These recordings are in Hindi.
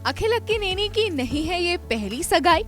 अखिल अक्किनेनी की नहीं है ये पहली सगाई।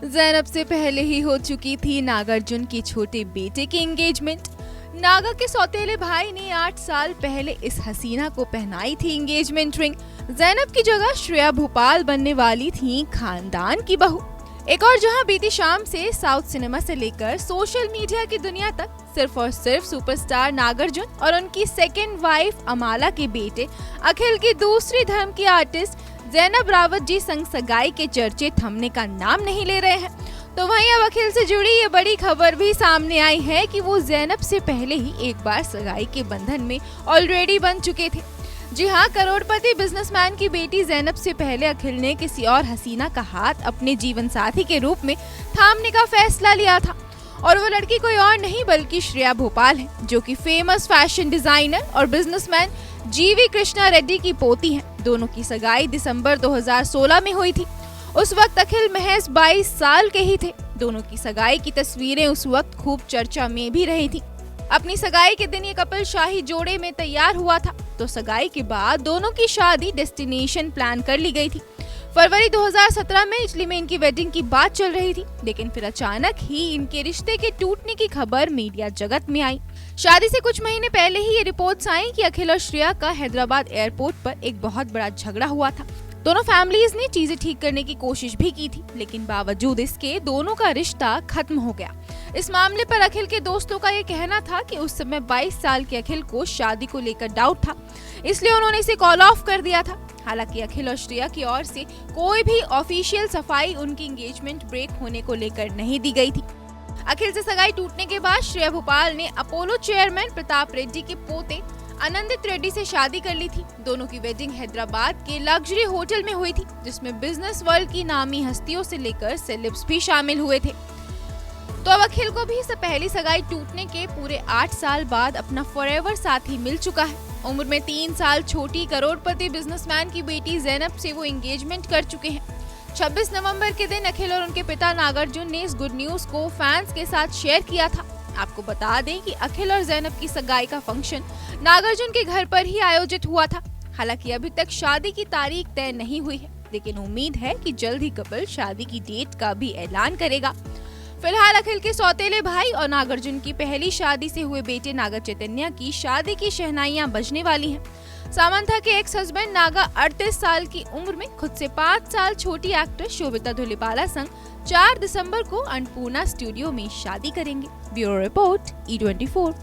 जैनब से पहले ही हो चुकी थी नागार्जुन की छोटे बेटे की एंगेजमेंट। नागा के सौतेले भाई ने 8 साल पहले इस हसीना को पहनाई थी एंगेजमेंट रिंग। जैनब की जगह श्रेया भोपाल बनने वाली थी खानदान की बहू। एक और जहां बीती शाम से साउथ सिनेमा से लेकर सोशल मीडिया की दुनिया तक सिर्फ और सिर्फ सुपरस्टार नागार्जुन और उनकी सेकेंड वाइफ अमाला के बेटे अखिल की दूसरी धर्म की आर्टिस्ट जैनब रावत जी संग सगाई के चर्चे थमने का नाम नहीं ले रहे हैं। तो वहीं अब अखिल से जुड़ी ये बड़ी खबर भी सामने आई है कि वो जैनब से पहले ही एक बार सगाई के बंधन में ऑलरेडी बन चुके थे। जी हाँ, करोड़पति बिजनेसमैन की बेटी जैनब से पहले अखिल ने किसी और हसीना का हाथ अपने जीवन साथी के रूप में थामने का फैसला लिया था और वो लड़की कोई और नहीं बल्कि श्रेया भोपाल है, जो कि फेमस फैशन डिजाइनर और बिजनेसमैन जीवी कृष्णा रेड्डी की पोती हैं। दोनों की सगाई दिसंबर 2016 में हुई थी। उस वक्त अखिल महज 22 साल के ही थे। दोनों की सगाई की तस्वीरें उस वक्त खूब चर्चा में भी रही थी। अपनी सगाई के दिन ये कपल शाही जोड़े में तैयार हुआ था, तो सगाई के बाद दोनों की शादी डेस्टिनेशन प्लान कर ली गई थी। फरवरी 2017 में इटली में इनकी वेडिंग की बात चल रही थी, लेकिन फिर अचानक ही इनके रिश्ते के टूटने की खबर मीडिया जगत में आई। शादी से कुछ महीने पहले ही ये रिपोर्ट्स आई कि अखिल और श्रेया का हैदराबाद एयरपोर्ट पर एक बहुत बड़ा झगड़ा हुआ था। दोनों फैमिलीज ने चीजें ठीक करने की कोशिश भी की थी, लेकिन बावजूद इसके दोनों का रिश्ता खत्म हो गया। इस मामले पर अखिल के दोस्तों का ये कहना था कि उस समय 22 साल के अखिल को शादी को लेकर डाउट था, इसलिए उन्होंने इसे कॉल ऑफ कर दिया था। हालांकि अखिल और श्रेया की ओर से कोई भी ऑफिशियल सफाई उनकी एंगेजमेंट ब्रेक होने को लेकर नहीं दी गई थी। अखिल से सगाई टूटने के बाद श्रेया भोपाल ने अपोलो चेयरमैन प्रताप रेड्डी के पोते आनंदित रेड्डी से शादी कर ली थी। दोनों की वेडिंग हैदराबाद के लग्जरी होटल में हुई थी, जिसमें बिजनेस वर्ल्ड की नामी हस्तियों से लेकर सेलेब्स भी शामिल हुए थे। तो अब अखिल को भी इससे पहली सगाई टूटने के पूरे 8 साल बाद अपना फॉरएवर साथी मिल चुका है। उम्र में 3 साल छोटी करोड़पति बिजनेसमैन की बेटी जैनब से वो एंगेजमेंट कर चुके हैं। 26 नवंबर के दिन अखिल और उनके पिता नागार्जुन ने इस गुड न्यूज को फैंस के साथ शेयर किया था। आपको बता दें कि अखिल और जैनब की सगाई का फंक्शन नागार्जुन के घर पर ही आयोजित हुआ था। हालांकि अभी तक शादी की तारीख तय नहीं हुई है, लेकिन उम्मीद है कि जल्द ही कपल शादी की डेट का भी ऐलान करेगा। फिलहाल अखिल के सौतेले भाई और नागार्जुन की पहली शादी से हुए बेटे नागा चैतन्य की शादी की शहनाइयां बजने वाली हैं। सामंथा के एक्स हस्बैंड नागा 38 साल की उम्र में खुद से 5 साल छोटी एक्ट्रेस शोभिता धुलिपाला संग 4 दिसंबर को अन्नपूर्णा स्टूडियो में शादी करेंगे। Bureau report E24।